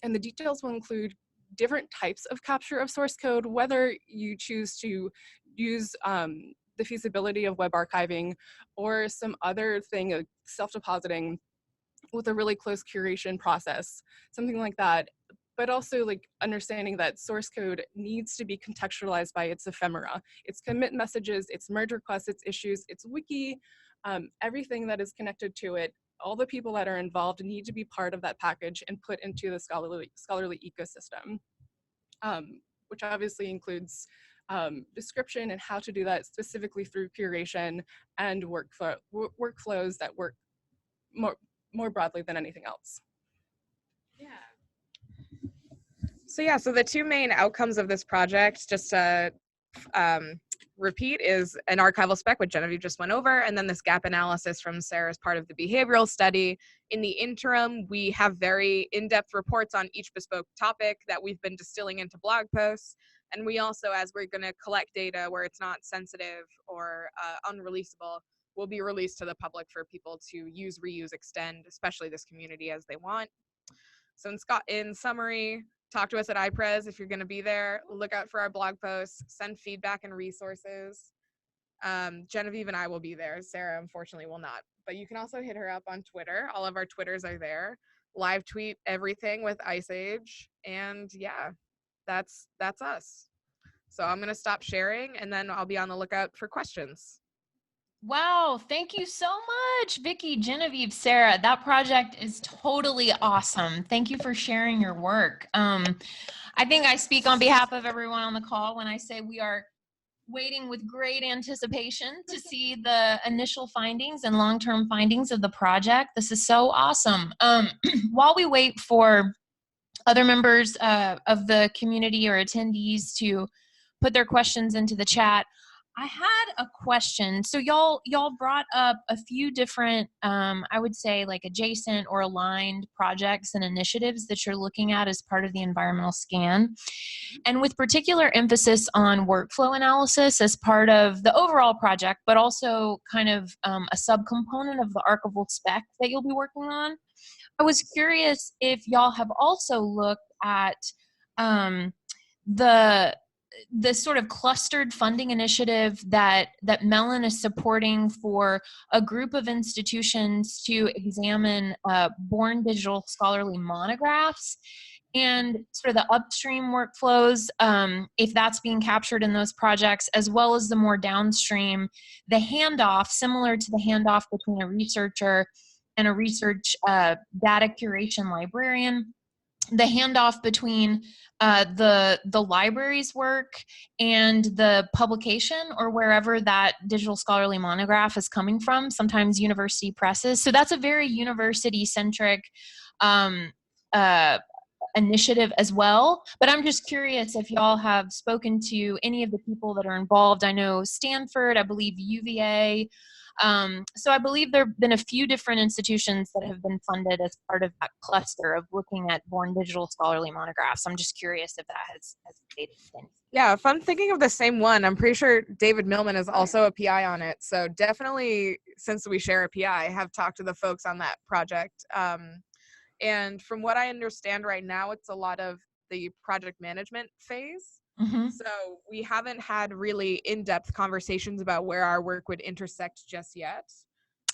the details will include different types of capture of source code, whether you choose to use the feasibility of web archiving or some other thing, like self-depositing with a really close curation process, something like that. But also like understanding that source code needs to be contextualized by its ephemera, its commit messages, its merge requests, its issues, its wiki, everything that is connected to it. All the people that are involved need to be part of that package and put into the scholarly ecosystem, which obviously includes description and how to do that specifically through curation and workflows that work more broadly than anything else. Yeah. So the 2 main outcomes of this project, just to repeat, is an archival spec, which Genevieve just went over, and then this gap analysis from Sarah as part of the behavioral study. In the interim, we have very in-depth reports on each bespoke topic that we've been distilling into blog posts. And we also, as we're going to collect data where it's not sensitive or unreleasable, will be released to the public for people to use, reuse, extend, especially this community, as they want. So in summary, talk to us at iPres if you're going to be there. Look out for our blog posts, send feedback and resources. Genevieve and I will be there. Sarah, unfortunately, will not. But you can also hit her up on Twitter. All of our Twitters are there. Live tweet everything with Ice Age. And yeah, that's us. So I'm going to stop sharing, and then I'll be on the lookout for questions. Wow, thank you so much, Vicky, Genevieve, Sarah. That project is totally awesome. Thank you for sharing your work. I think I speak on behalf of everyone on the call when I say we are waiting with great anticipation to see the initial findings and long-term findings of the project. This is so awesome. While we wait for other members of the community or attendees to put their questions into the chat, I had a question. So y'all brought up a few different, I would say like adjacent or aligned projects and initiatives that you're looking at as part of the environmental scan, and with particular emphasis on workflow analysis as part of the overall project, but also kind of a subcomponent of the archival spec that you'll be working on. I was curious if y'all have also looked at the the sort of clustered funding initiative that Mellon is supporting for a group of institutions to examine born digital scholarly monographs and sort of the upstream workflows, if that's being captured in those projects, as well as the more downstream, the handoff, similar to the handoff between a researcher and a research data curation librarian, the handoff between the library's work and the publication or wherever that digital scholarly monograph is coming from, sometimes university presses. So that's a very university-centric initiative as well. But I'm just curious if y'all have spoken to any of the people that are involved. I know Stanford, I believe UVA. So I believe there have been a few different institutions that have been funded as part of that cluster of looking at born digital scholarly monographs. I'm just curious if that has made sense. Yeah, if I'm thinking of the same one, I'm pretty sure David Millman is also a PI on it. So definitely, since we share a PI, have talked to the folks on that project. And from what I understand right now, it's a lot of the project management phase. Mm-hmm. So we haven't had really in-depth conversations about where our work would intersect just yet.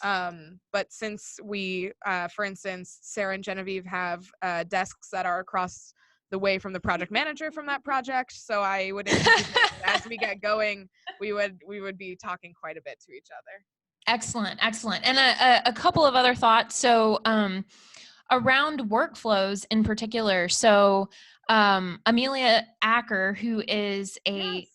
But since we, for instance, Sarah and Genevieve have desks that are across the way from the project manager from that project, so I would anticipate as we get going, we would be talking quite a bit to each other. Excellent, excellent. And a couple of other thoughts. So around workflows in particular. So Amelia Acker, who is a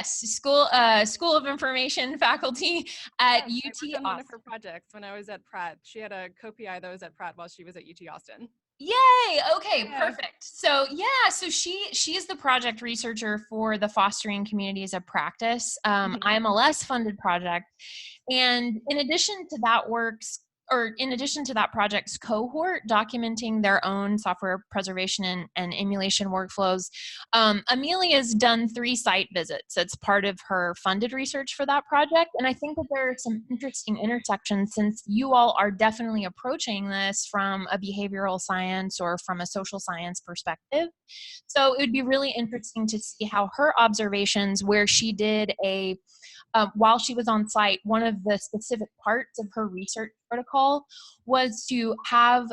School of Information faculty at UT I worked on one of Austin. her projects when I was at Pratt. She had a co-PI that was at Pratt while she was at UT Austin. Yay! Okay, Yeah. perfect. So so she is the project researcher for the Fostering Communities of Practice IMLS funded project, and in addition to that project's cohort documenting their own software preservation and emulation workflows, Amelia's done 3 site visits as part of her funded research for that project. And I think that there are some interesting intersections since you all are definitely approaching this from a behavioral science or from a social science perspective. So it would be really interesting to see how her observations, where she did while she was on site, one of the specific parts of her research protocol was to have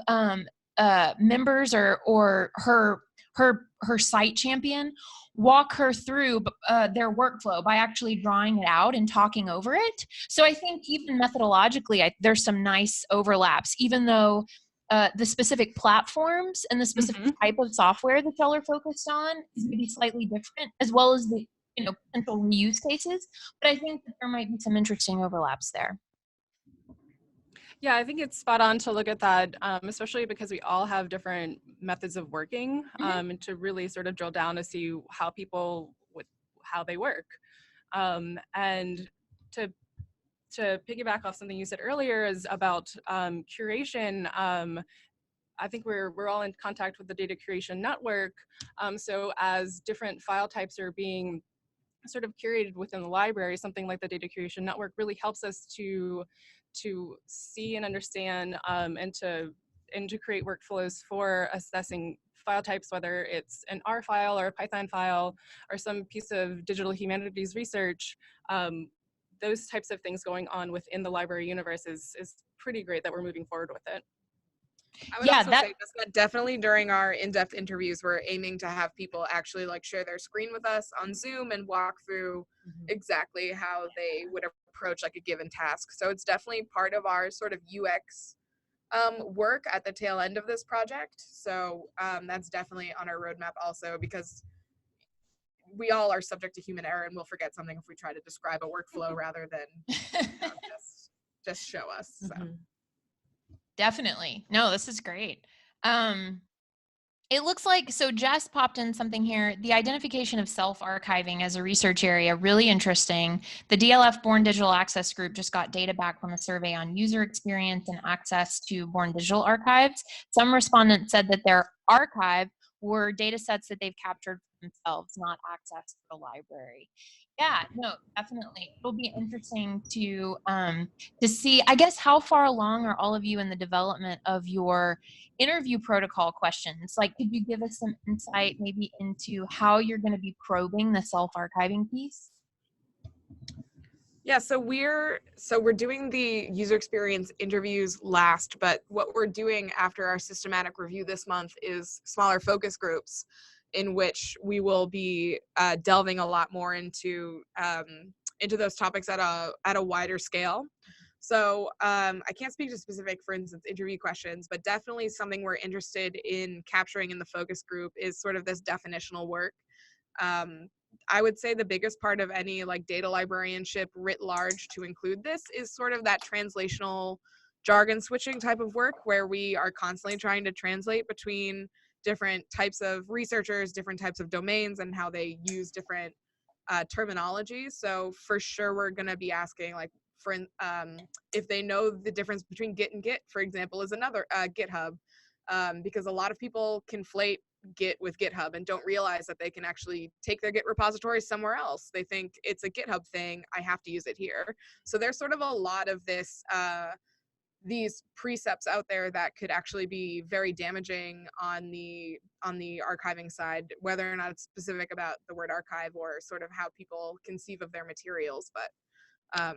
members or her site champion walk her through their workflow by actually drawing it out and talking over it. So I think even methodologically, there's some nice overlaps, even though the specific platforms and the specific type of software that y'all are focused on is maybe slightly different, as well as the potential use cases. But I think that there might be some interesting overlaps there. Yeah, I think it's spot on to look at that, especially because we all have different methods of working, and to really sort of drill down to see how people how they work, and to piggyback off something you said earlier is about curation. I think we're all in contact with the Data Curation Network. So as different file types are being sort of curated within the library, something like the Data Curation Network really helps us to see and understand and to create workflows for assessing file types, whether it's an R file or a Python file or some piece of digital humanities research. Those types of things going on within the library universe is pretty great that we're moving forward with it. I would also say just that definitely during our in-depth interviews, we're aiming to have people actually share their screen with us on Zoom and walk through exactly how they would approach a given task. So it's definitely part of our sort of UX work at the tail end of this project. So that's definitely on our roadmap also, because we all are subject to human error and we'll forget something if we try to describe a workflow rather than just show us. So. Definitely. No, this is great. It looks like, so Jess popped in something here, the identification of self-archiving as a research area, really interesting. The DLF Born Digital Access Group just got data back from a survey on user experience and access to Born Digital archives. Some respondents said that their archive were data sets that they've captured from themselves, not access to the library. Yeah, no, definitely. It'll be interesting to see, I guess, how far along are all of you in the development of your interview protocol questions? Like, could you give us some insight maybe into how you're going to be probing the self-archiving piece? Yeah, so we're doing the user experience interviews last, but what we're doing after our systematic review this month is smaller focus groups in which we will be delving a lot more into those topics at a wider scale. So I can't speak to specific, for instance, interview questions, but definitely something we're interested in capturing in the focus group is sort of this definitional work. I would say the biggest part of any like data librarianship writ large to include this is sort of that translational jargon switching type of work where we are constantly trying to translate between different types of researchers, different types of domains, and how they use different terminology. So for sure, we're going to be asking like, if they know the difference between Git and Git, for example, is another GitHub, because a lot of people conflate Git with GitHub and don't realize that they can actually take their Git repository somewhere else. They think it's a GitHub thing, I have to use it here. So there's sort of a lot of this these precepts out there that could actually be very damaging on the archiving side, whether or not it's specific about the word archive or sort of how people conceive of their materials. But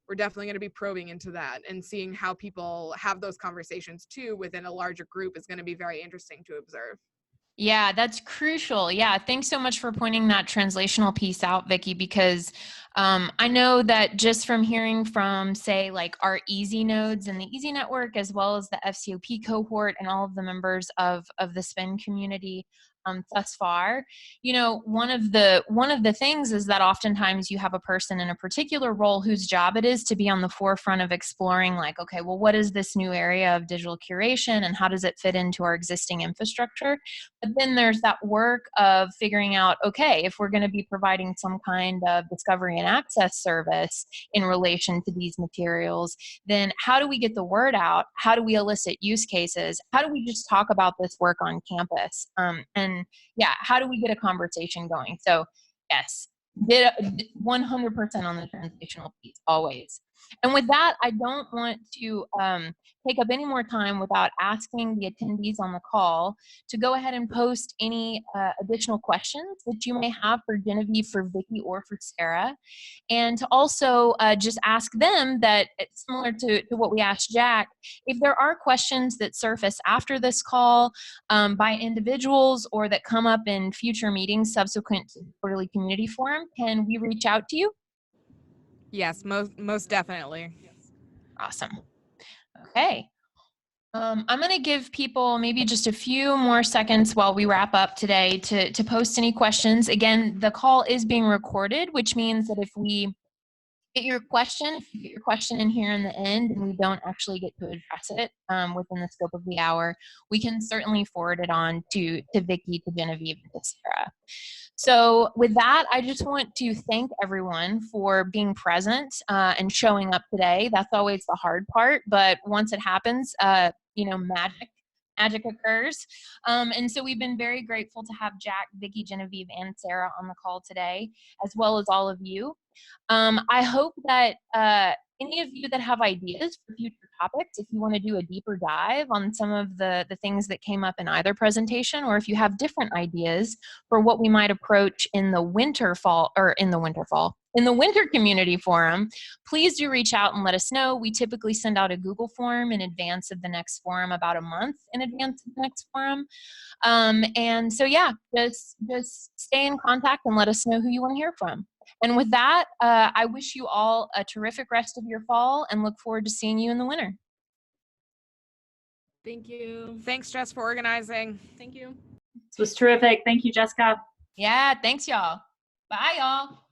we're definitely going to be probing into that, and seeing how people have those conversations too within a larger group is going to be very interesting to observe. Yeah, that's crucial. Yeah, thanks so much for pointing that translational piece out, Vicki, because I know that just from hearing from, say, like our EASY nodes and the EASY network, as well as the FCOP cohort and all of the members of the SPIN community thus far, you know, one of the things is that oftentimes you have a person in a particular role whose job it is to be on the forefront of exploring, like, okay, well, what is this new area of digital curation and how does it fit into our existing infrastructure? But then there's that work of figuring out, okay, if we're going to be providing some kind of discovery and access service in relation to these materials, then how do we get the word out? How do we elicit use cases? How do we just talk about this work on campus? And yeah, how do we get a conversation going? So yes, did 100% on the translational piece, always. And with that, I don't want to take up any more time without asking the attendees on the call to go ahead and post any additional questions that you may have for Genevieve, for Vicki, or for Sarah. And to also just ask them that, similar to what we asked Jack, if there are questions that surface after this call by individuals or that come up in future meetings subsequent to the quarterly community forum, can we reach out to you? Yes, most definitely. Awesome. Okay. I'm going to give people maybe just a few more seconds while we wrap up today to post any questions. Again, the call is being recorded, which means that if we get your question, if you get your question in here in the end and we don't actually get to address it within the scope of the hour, we can certainly forward it on to Vicki, to Genevieve, and to Sarah. So with that, I just want to thank everyone for being present and showing up today. That's always the hard part, but once it happens, you know, magic occurs. And so we've been very grateful to have Jack, Vicki, Genevieve, and Sarah on the call today, as well as all of you. I hope that any of you that have ideas for future topics, if you want to do a deeper dive on some of the things that came up in either presentation, or if you have different ideas for what we might approach in the winter community forum, please do reach out and let us know. We typically send out a Google form in advance of the next forum, about a month in advance of the next forum. And so yeah, just stay in contact and let us know who you want to hear from. And with that, I wish you all a terrific rest of your fall and look forward to seeing you in the winter. Thank you. Thanks, Jess, for organizing. Thank you. This was terrific. Thank you, Jessica. Yeah, thanks, y'all. Bye, y'all.